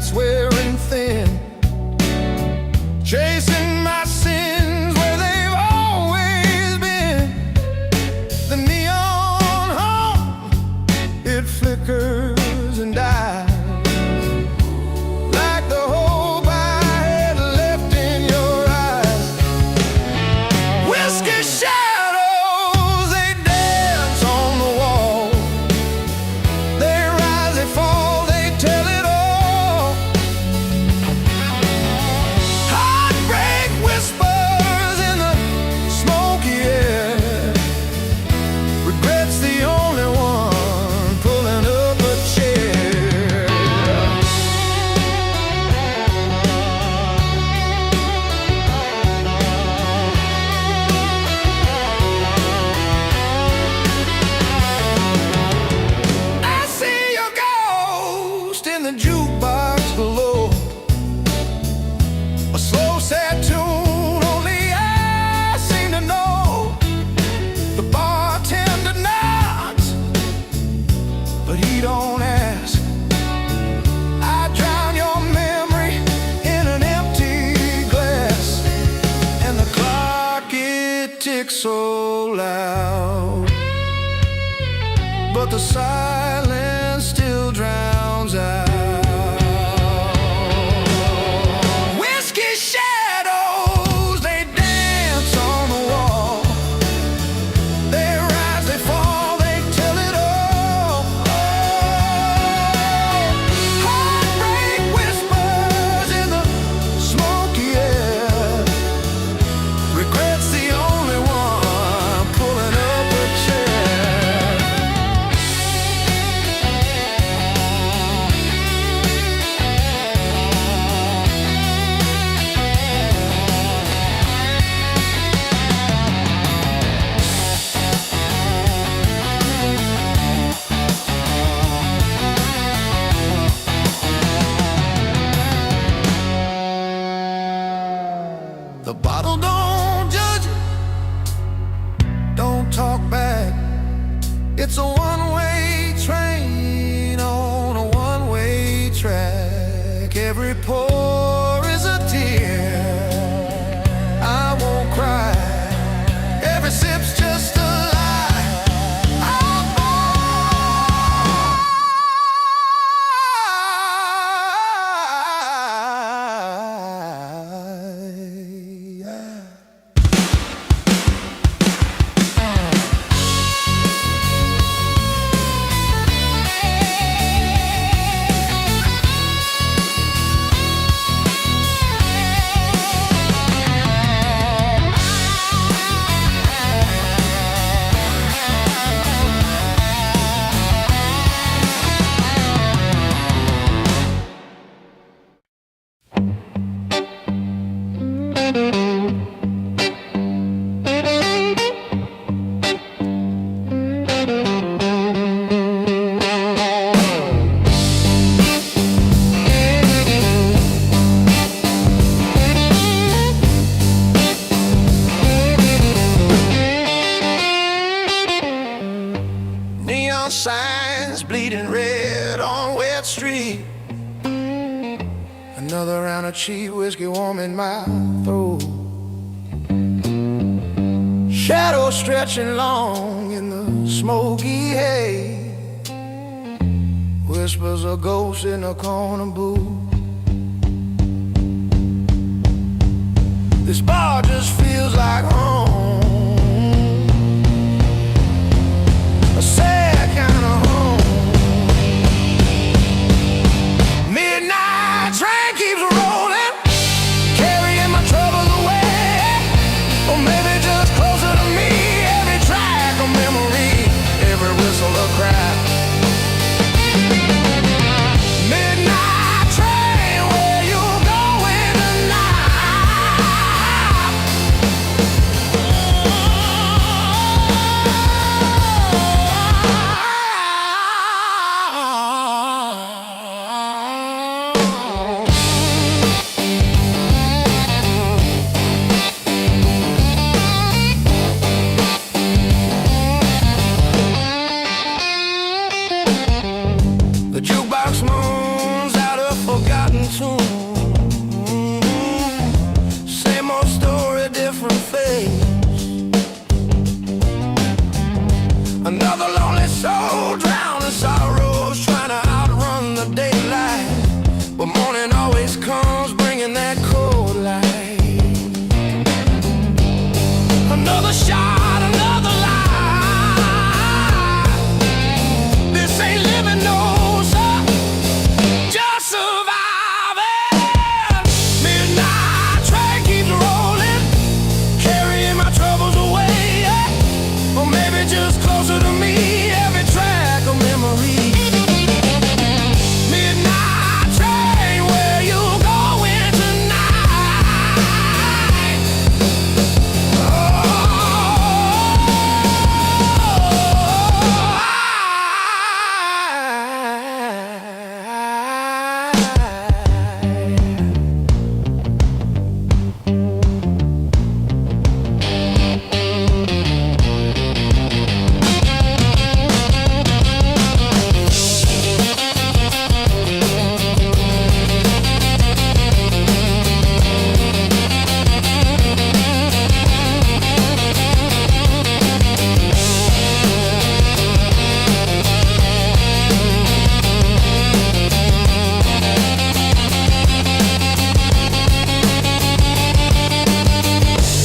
that's wearing thin, chasing my sins where they've always been. The neon home, it flickers and dies, like the hope I had left in your eyes. Whiskey shadows, they dance on the wall. They rise, they fall, they tell it all. Heartbreak whispers in the smoky air. Regret's the only one pulling up a chair. I see your ghost in the jukebox below, a slow, sad tune only I seem to know. The bartender knocks, but he don't ask. I drown your memory in an empty glass, and the clock, it ticks so loud, but the silence still drowns out. Whiskey shadows, they dance on the wall. They rise, they fall, they tell it all. Heartbreak whispers in the smoky air. Regret's the only one pulling up a chair. The bottle don't judge, don't talk back. It's a one-way train on a one-way track. Every pour is a tear, I won't cry. Every sip's just a lie. Neon signs bleeding red on wet street. Another round of cheap whiskey warm in my throat. Shadows stretching long in the smoky hay. Whispers of ghosts in a corner booth. This bar just feels like home, a sad kind of home. Midnight train keeps rolling, carrying my troubles away. Or maybe just closer to me. Every track a memory, every whistle a cry. Midnight train, where you going tonight? in tune. Same old story, different face. Another lonely soul drowned in sorrows, trying to outrun the daylight. But morning always comes, bringing that cold light. Another shot, another lie. This ain't living, no, sir, just surviving. Midnight train keeps rolling, carrying my troubles away. Or maybe just closer to me, every track a memory. Midnight train, where you going tonight?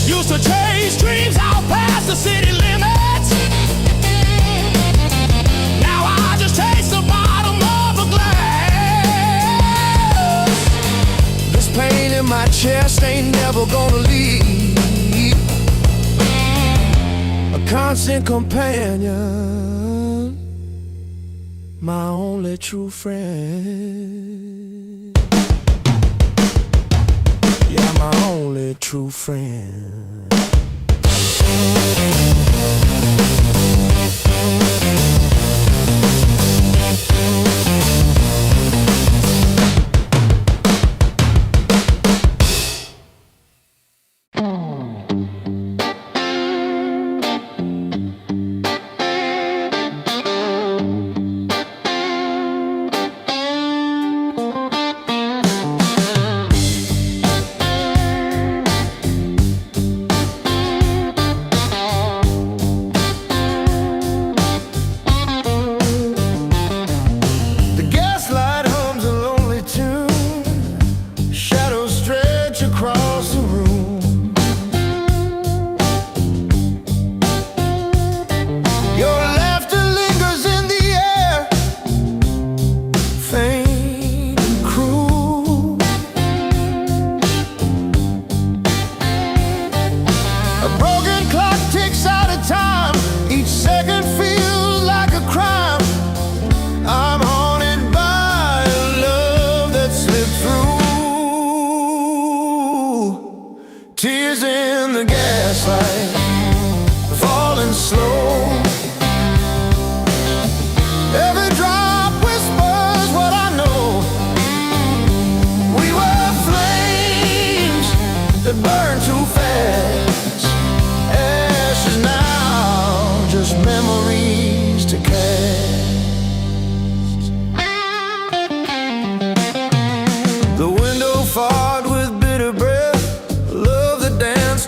Used to chase dreams out past the city limits. Now I just taste the bottom of a glass. This pain in my chest ain't never gonna leave. A constant companion, my only true friend. Yeah, my only true friend. Across the room, your laughter lingers in the air, faint and cruel. A broken clock ticks out of time, each second feels like a crime. I'm haunted by a love that slipped through. Tears in the gaslight, falling slow. Every drop whispers what I know. We were flames that burn too fast. Ashes now, just memories to cast. The window fogged with bitter breath,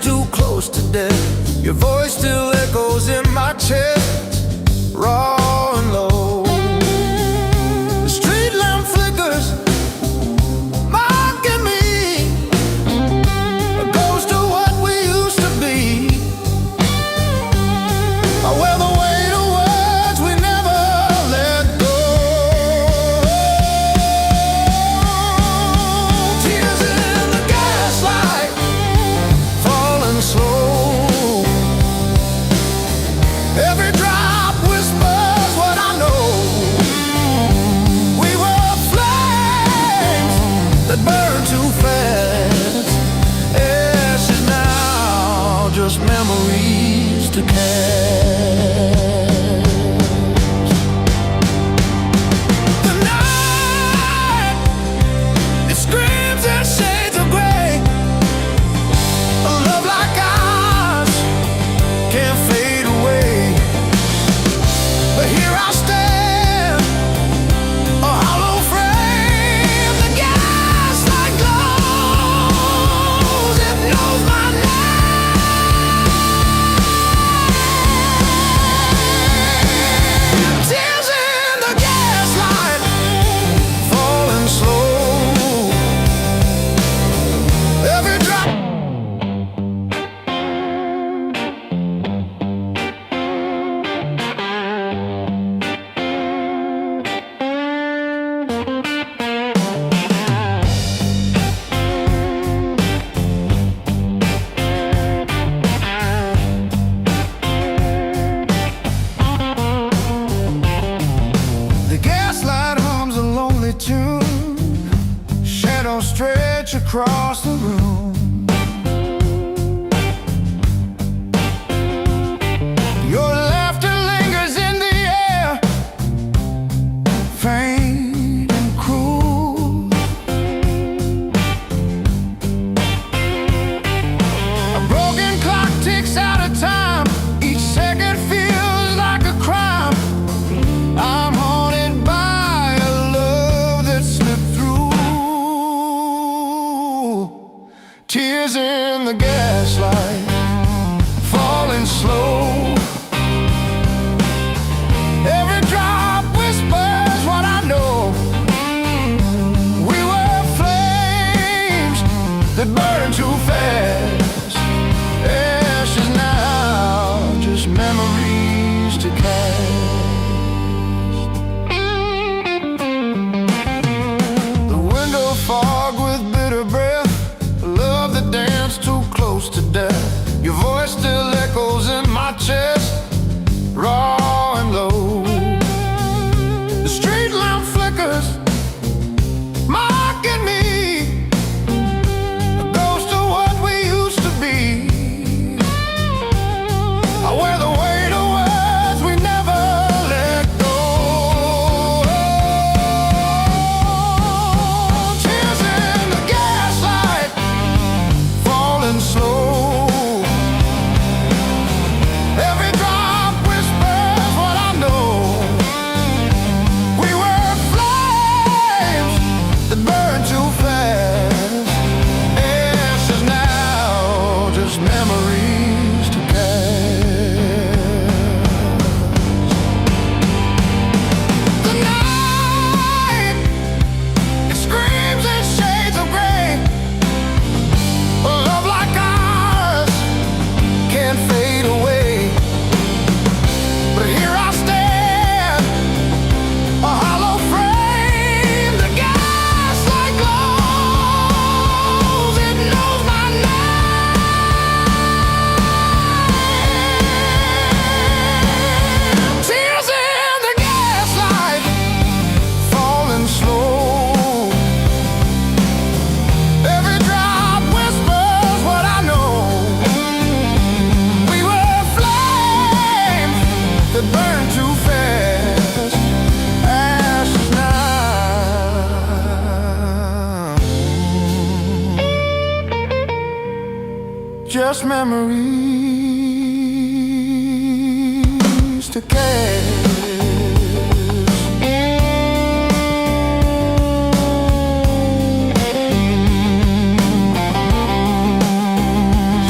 too close to death. Your voice still echoes in my chest, raw and low. The street lamp flickers, mocking me, a ghost of what we used to be. I wear the weight of words we never let go. Tears in the gaslight, slow. Every drop whispers what I know. We were flames that burn too fast. Ashes now, just memories to cast. The night, it screams and shades of gray. A love like ours can't fade away. But here I stand, a hollow frame. The shadows stretch across the room. Your laughter lingers in the air, faint and cruel. A broken clock ticks out of time. Each second feels like a crime. I'm haunted by a love that slipped through. Tears in the gaslight, falling slow. Every drop whispers what I know. We were flames that burned too fast. Ashes now, just memories to cast. The window fog with bitter breath, love that danced too close to death. Your voice still echoes in my chest, raw and low. The street lamp flickers, mocking me, a ghost of what we used to be. I wear the weight of words we never let go. Tears in the gaslight, falling slow. Every drop whispers what I know. We were flames that burned too fast. Ashes now, just memories to cast. The night, it screams in shades of gray. A love like ours can't fade away. But here I stand, a hollow frame. The gaslight glows, it knows my name. Tears in the gaslight, falling slow. Every drop whispers what I know. We were flames that burned too fast. Ashes now, just memories to cast.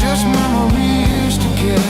Just memories to cast.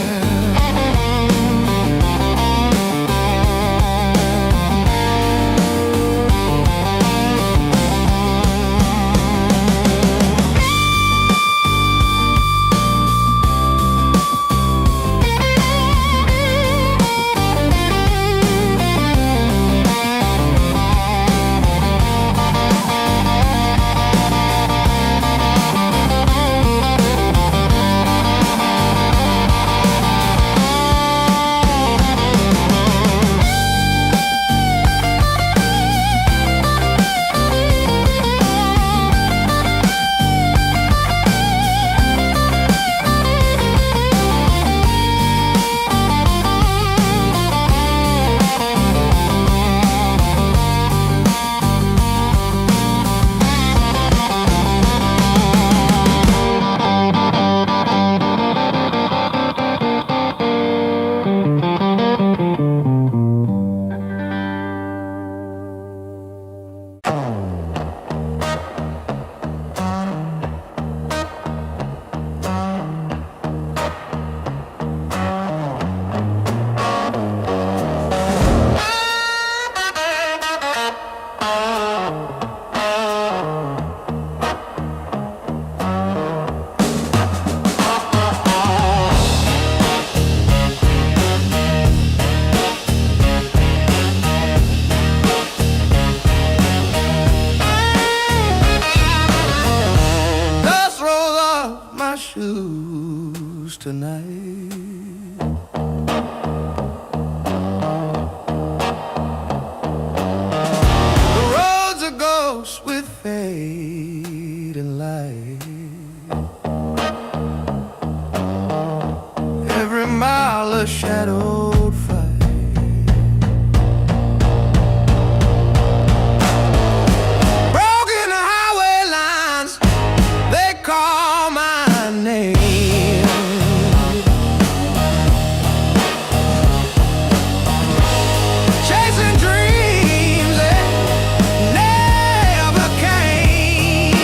shoes tonight. The roads are ghosts with faces. another shadowed fight. Broken highway lines, they call my name. Chasing dreams that never came.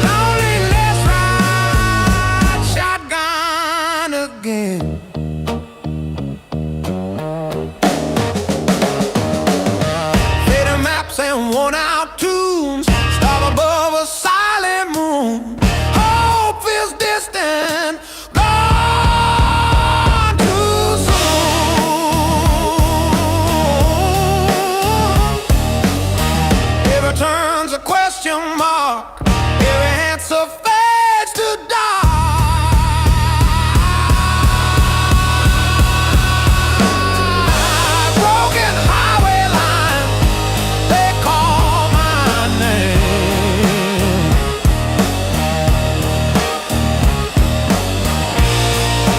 Loneliness ride shotgun again. Faded maps and worn out tunes, stop above a silent moon. Hope feels distant, gone too soon. Every turn's a question mark, every answer fades to dark. Broken highway line, they call my name.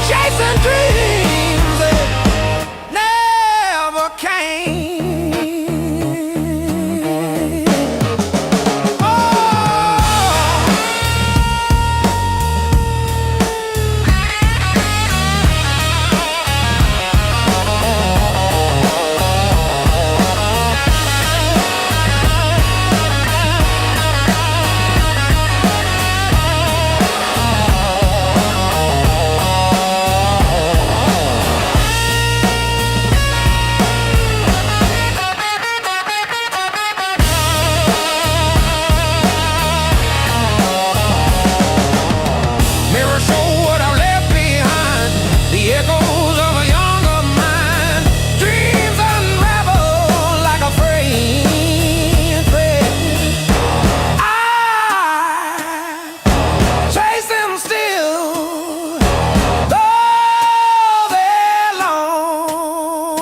Chasing dreams that never came. Oh, mirror show what I've left behind, the echoes of a younger mind. Dreams unravel like a fraying thread. I chase them still, though they're long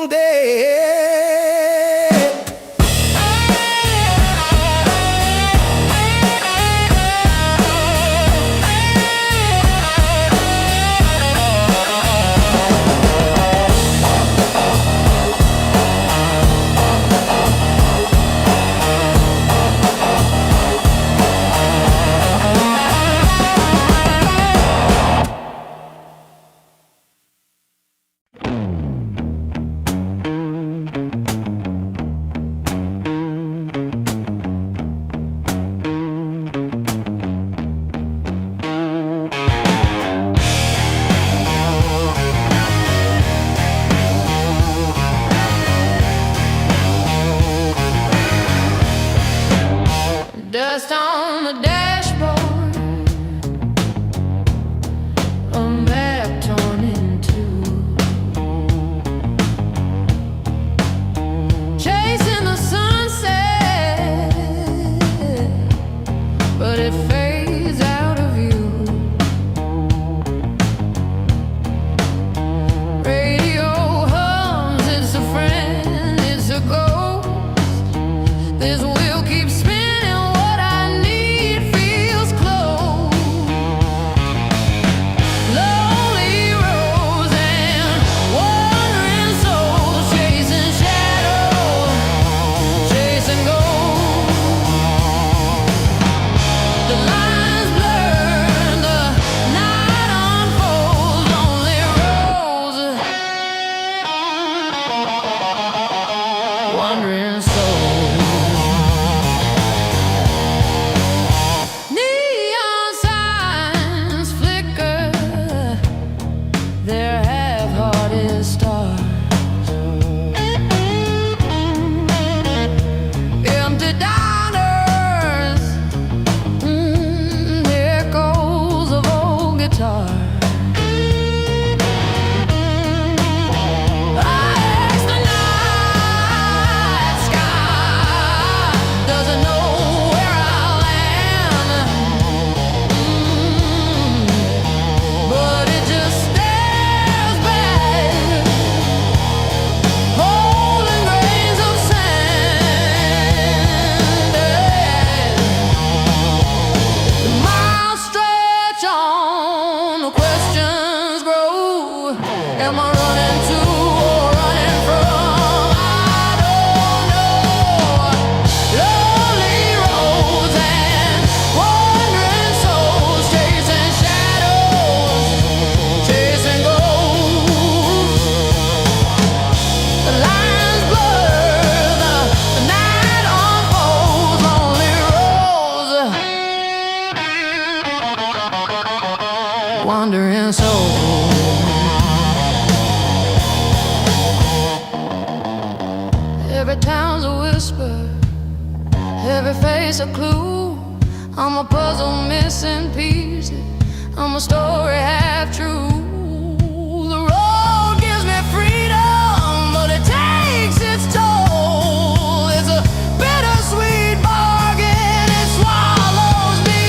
dead. Dust on the dashboard, a map torn in two. Chasing the sunset, but it fades out of view. Radio hums, it's a friend, it's a ghost. This wheel keeps spinning. What I need feels close. Lonely roads and wandering souls, chasing shadows, chasing gold. The lines blur, the night unfolds. Lonely roads, wandering souls. Neon signs flicker, they're half-hearted stars. Empty diners, the echoes of old guitars. I ask the night town's a whisper, every face a clue. I'm a puzzle missing pieces, I'm a story half true. The road gives me freedom, but it takes its toll. It's a bittersweet bargain, it swallows me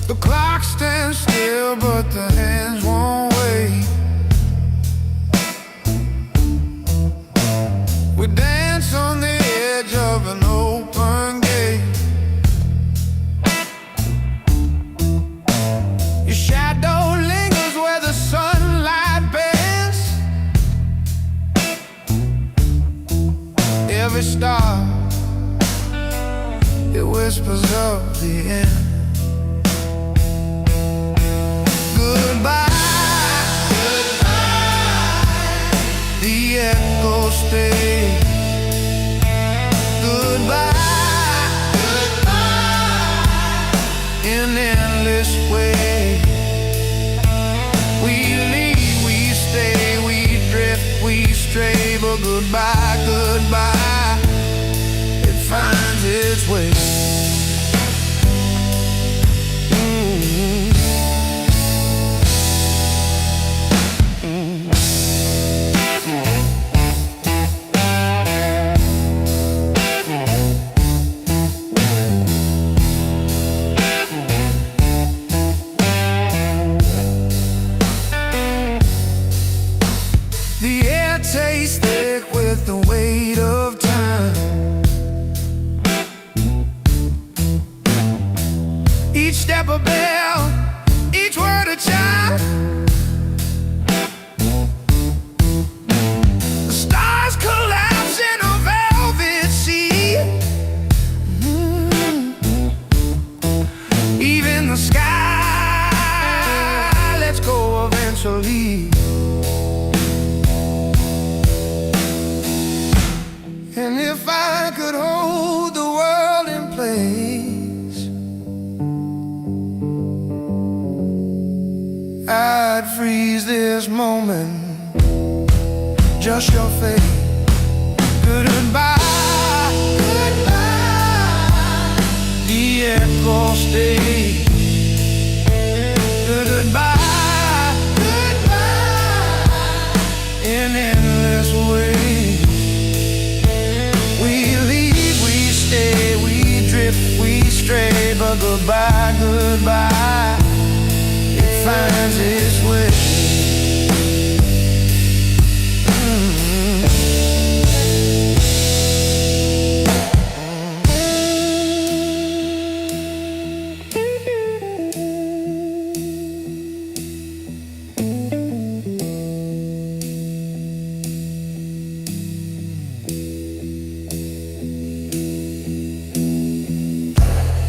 The clock stands still, but the hands won't wait. We dance on the edge of an open gate. Your shadow lingers where the sunlight bends. Every star, it whispers of the end. Goodbye, goodbye, the echoes stay. Goodbye, goodbye, in endless way. We leave, we stay, we drift, we stray. But goodbye, goodbye, it finds its way. The air tastes thick with the weight of time. Each step a bell, each word a chime. The stars collapse in a velvet sea. Even the sky lets go eventually. And if I could hold the world in place, I'd freeze this moment, just your face. Goodbye, goodbye, the echoes stay. Goodbye, goodbye, in endless way. We stray, but goodbye, goodbye, it finds its way.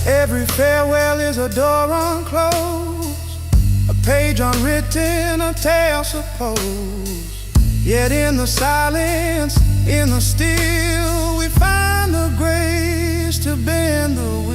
Every farewell is a door unclosed, a page unwritten, a tale supposed. Yet in the silence, in the still, we find the grace years to bend the wheel.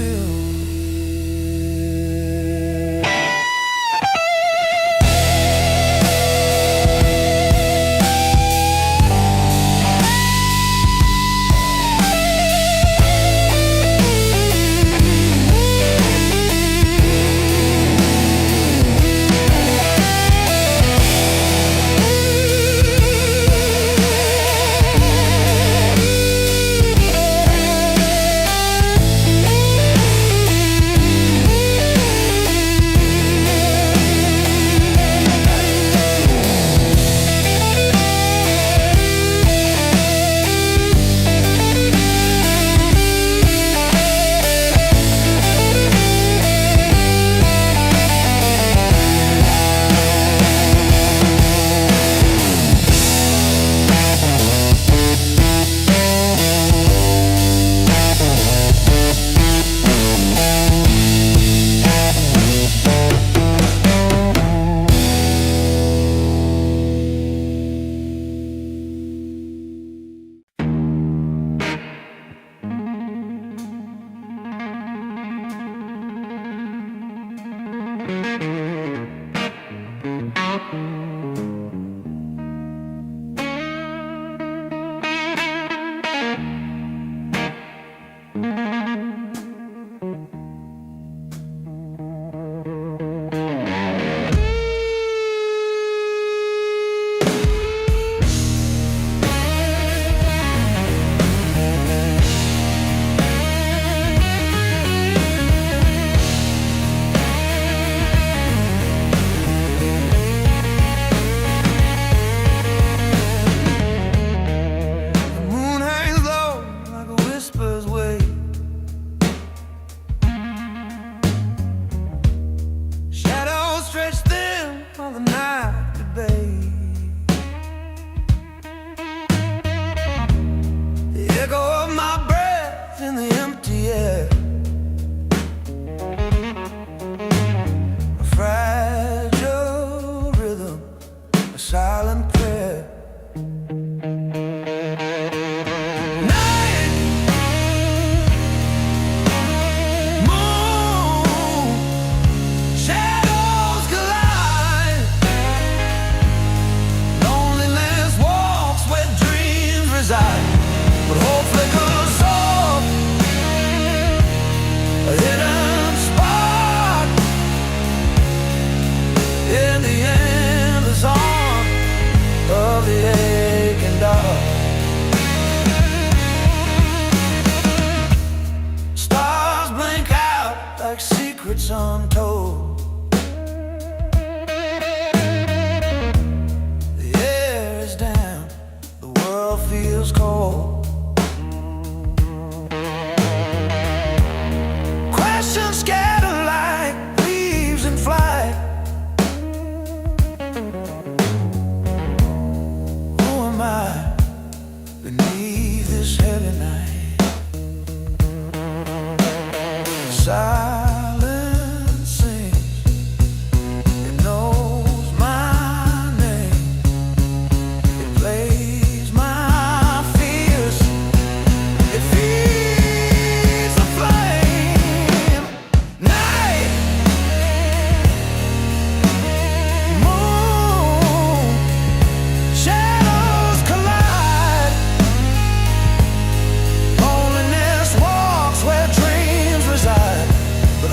Untold. The air is down, the world feels cold. Questions scatter like leaves in flight. Who am I beneath this heavy night? But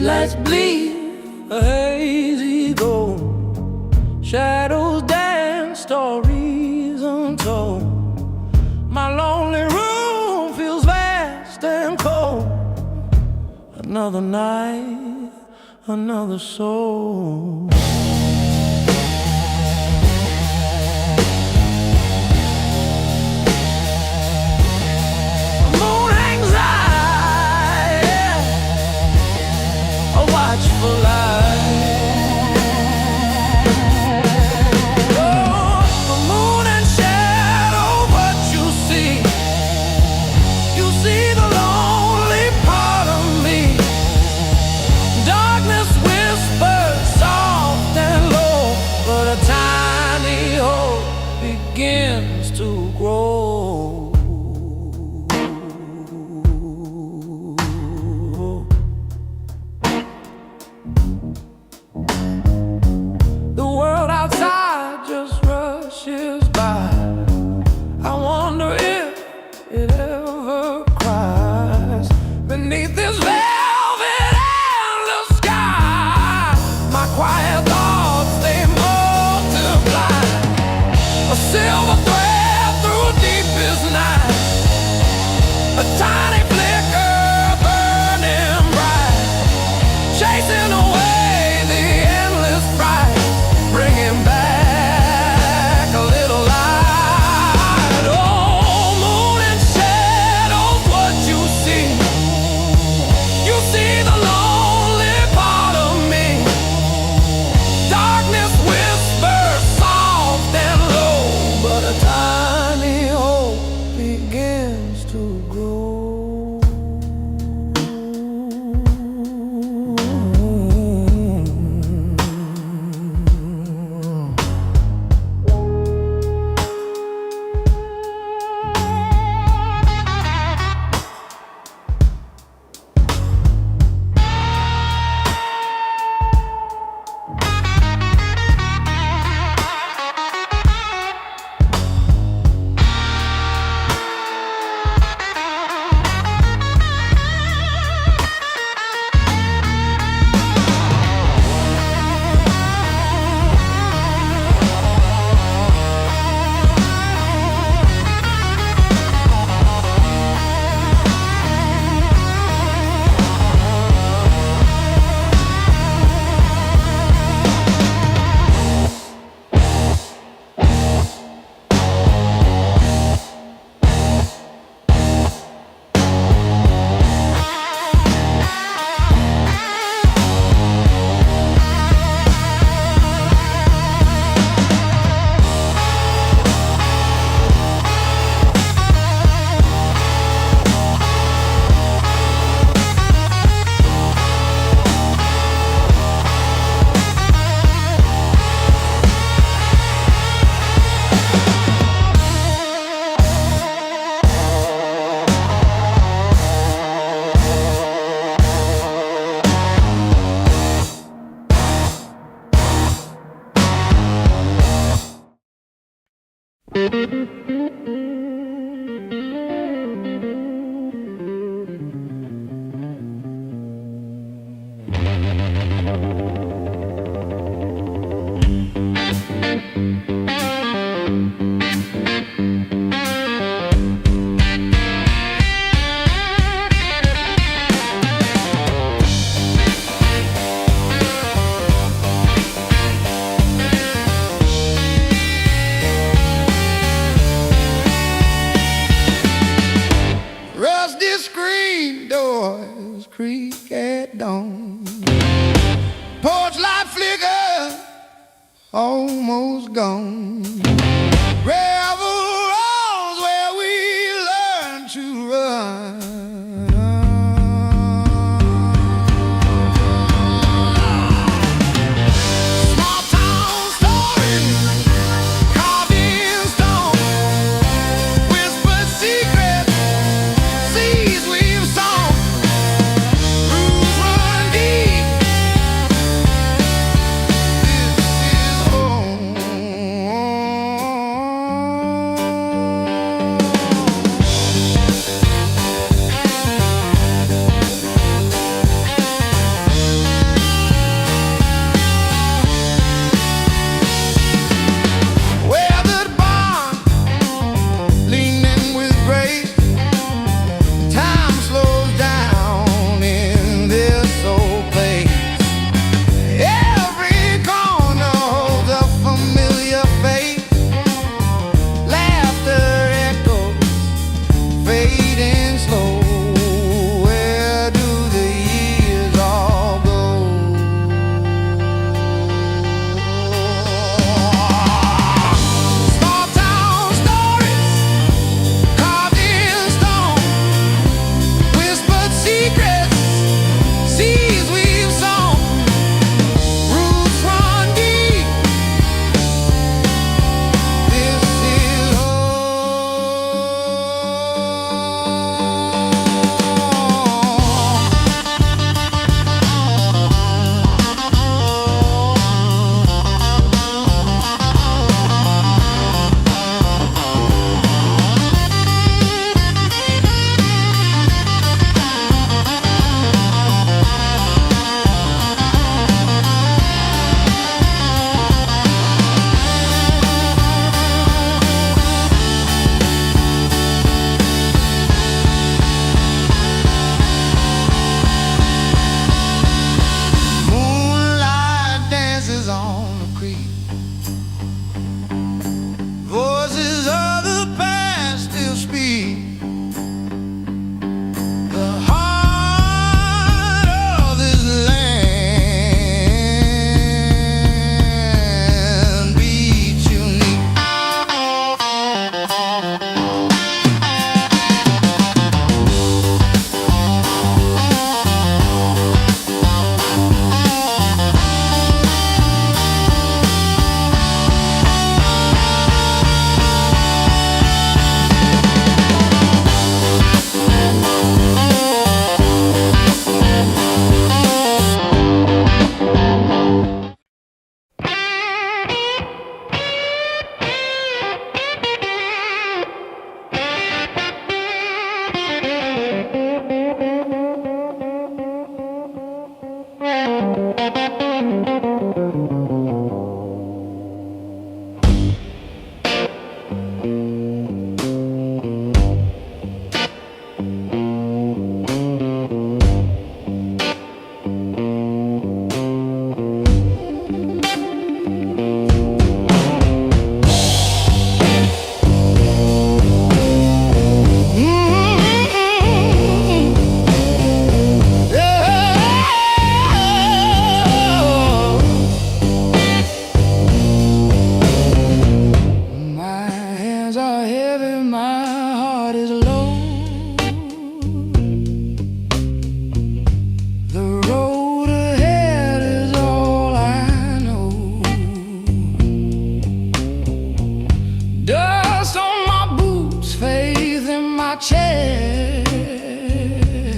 Streetlights bleed, a hazy gold, shadows dance, stories untold. My lonely room feels vast and cold. Another night, another soul. Moon hangs high, a watchful eye. Oh, the moon and shadow, what you see? You see the lonely part of me. Darkness whispers soft and low, but a tiny hope begins to grow. The world outside just rushes by. I wonder if it ever cries beneath this velvet endless sky. My quiet thoughts, they multiply, a silver thread through deepest night, a tiny flicker burning bright, chasing away the endless fright, bringing back a little light. Oh, moon and shadows, what you see? You see the lonely part of me. Darkness whispers soft and low, but a tiny hope begins to grow. Rusty screen doors creak at dawn. Porch light flicker, almost gone. Gravel roads where we learn to run. Small town stories, carved in stone, whispered secrets, seas we've sown. Roots run deep, this is home.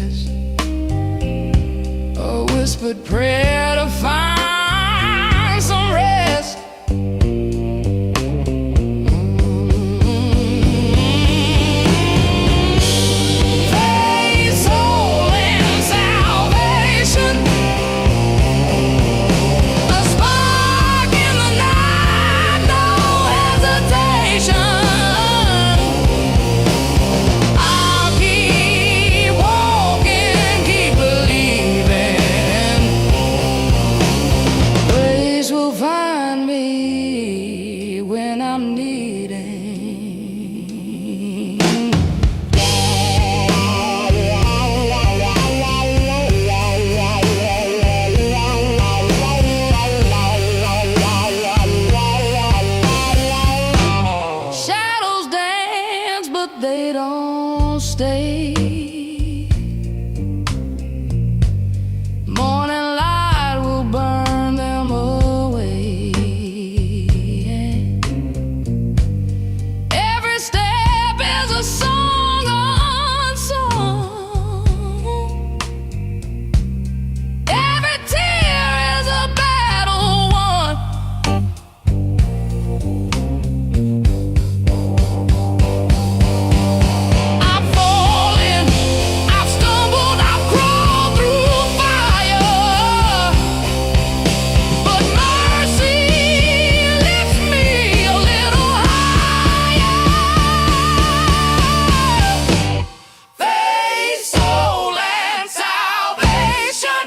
rest, a whispered prayer to find some rest. Faith, soul, and salvation, a spark in the night, no hesitation. I'll keep walking, keep believing. Grace will find me when I'm needing. Shadows dance, but they don't stay. Morning light will burn them away. Every step is a song unsung. Every tear is a battle won. I've fallen, I've stumbled, I've crawled through fire, but mercy lifts me a little higher. Faith, soul, and salvation,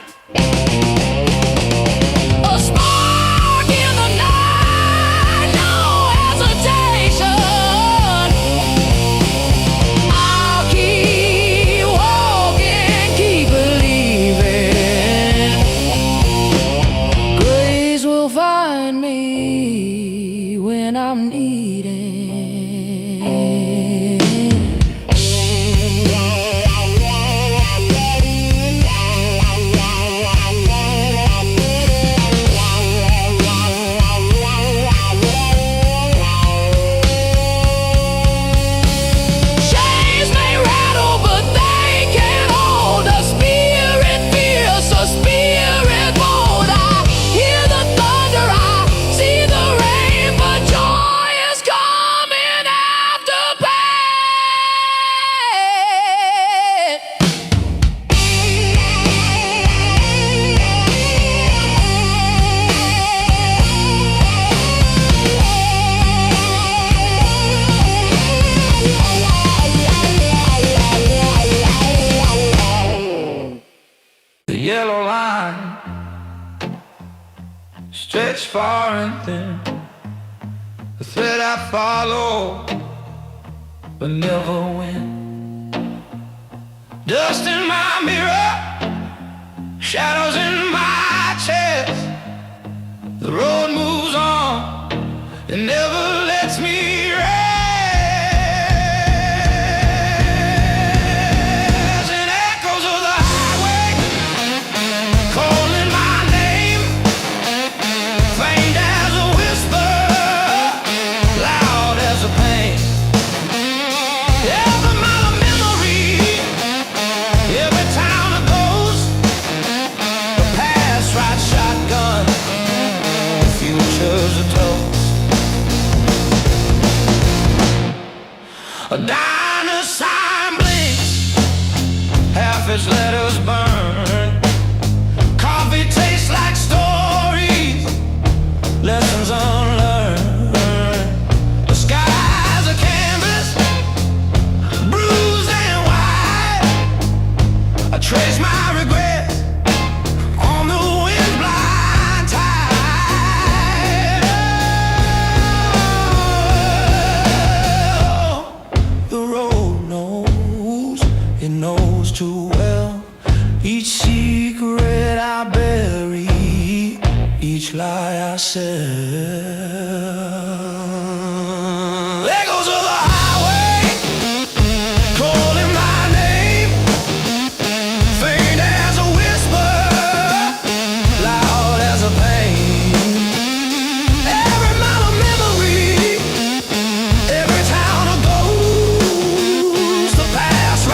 a spark in the night, no hesitation. I'll keep walking, keep believing. Grace will find me when I'm needing. Chains may rattle, but they can't hold a spirit fierce, a spirit bold. I hear the thunder, I see the rain, but joy is coming after pain. The yellow line stretched far and thin, the thread I follow but never win. Dust in my mirror, shadows in my chest. The road moves on, it never lets me rest. And echoes of the highway calling my name, faint as a whisper, loud as a pain. Every mile of memory, every town it goes, the past rides shotgun, the future's a toast. A diner sign blinks, half its letters burn. Coffee tastes like stories, lessons unlearned. The sky's a canvas, bruised and wide. I trace my regrets on the wind's blind tide. The road knows, it knows too well. Each secret I bury, each lie I sell. Echoes of the highway calling my name, faint as a whisper, loud as a pain. Every mile of memory, every town of ghosts, the past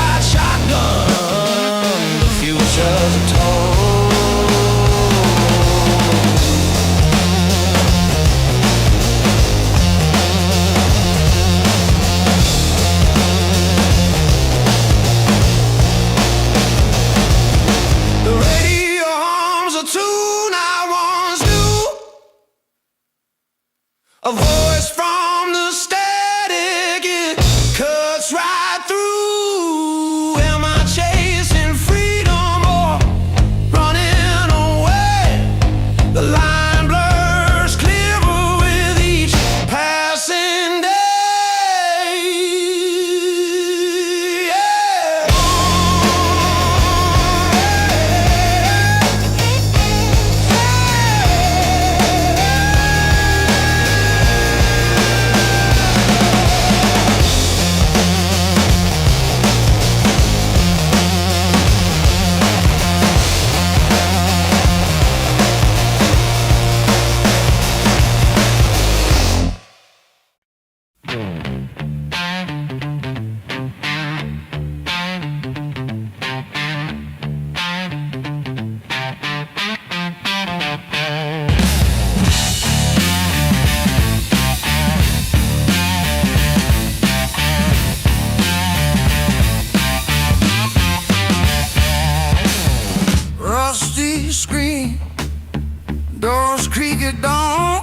Doors creak at dawn,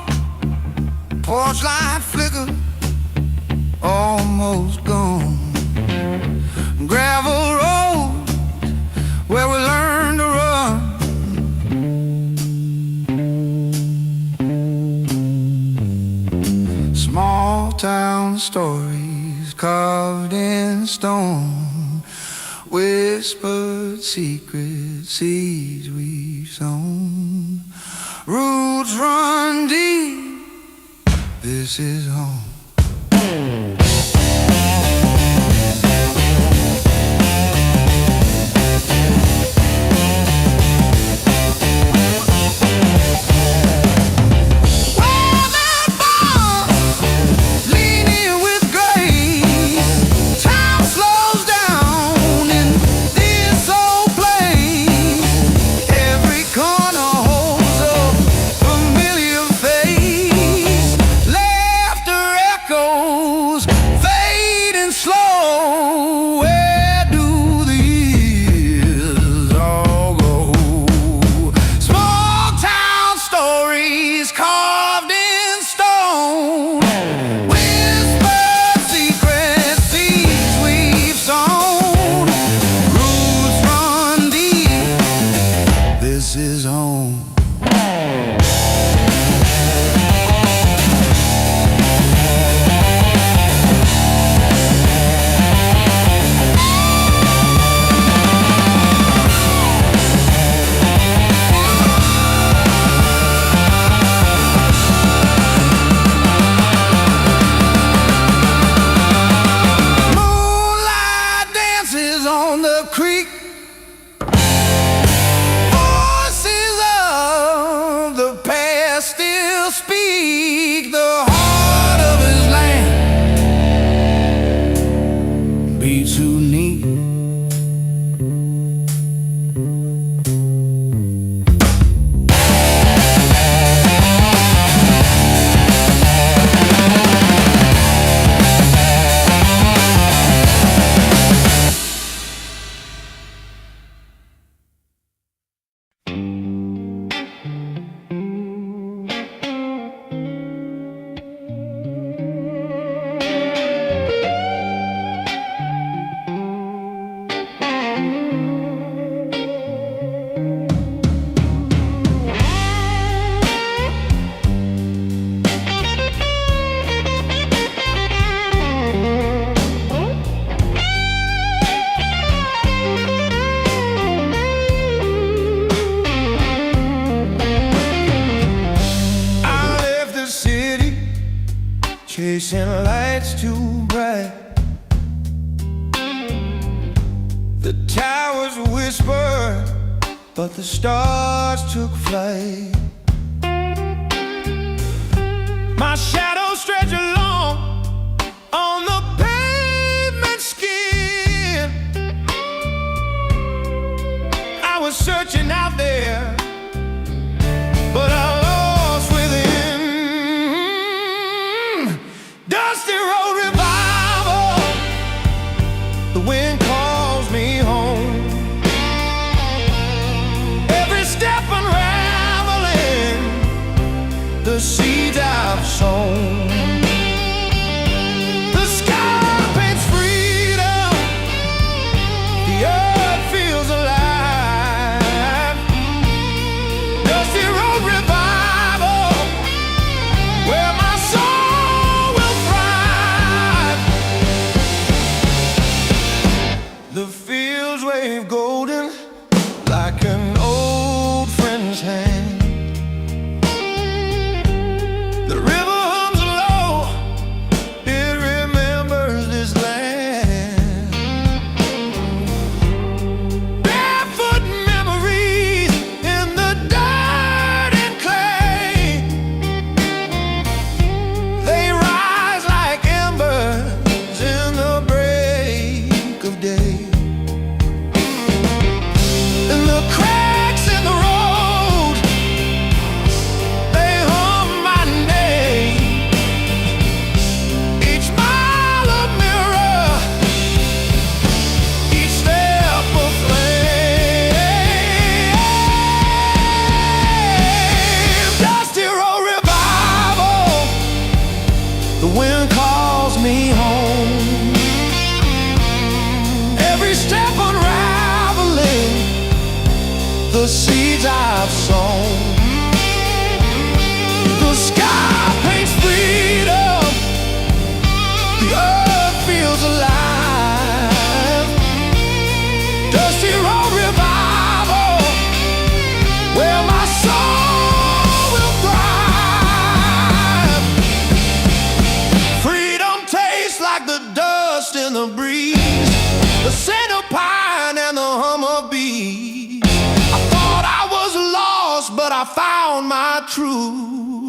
porch light flicker, almost gone. Gravel road where we learned to run. Small town stories carved in stone, whispered secrets, seeds we've sown. Roots run deep, this is home. This is home. Moonlight dances on the creek. Still speak the heart of his land, beats too neat. Chasing lights too bright, the towers whispered, but the stars took flight. My shadow stretched along on the pavement skin. I was searching out there, but I lost within. Dusty road revival, the wind calls me home. Every step unraveling the seeds I've sown. The sky paints freedom, the earth feels alive. Dusty road revival, where my soul will thrive. The fields wave golden like an old friend's hand. The river hums low, it remembers this land. Barefoot memories in the dirt and clay, they rise like embers in the break of day. seeds I've sown. The sky paints freedom, the earth feels alive. Dusty road revival, where my soul will thrive. Freedom tastes like the dust in the breeze, the scent of pine and the hum of bees. I thought I was lost, but I found my truth.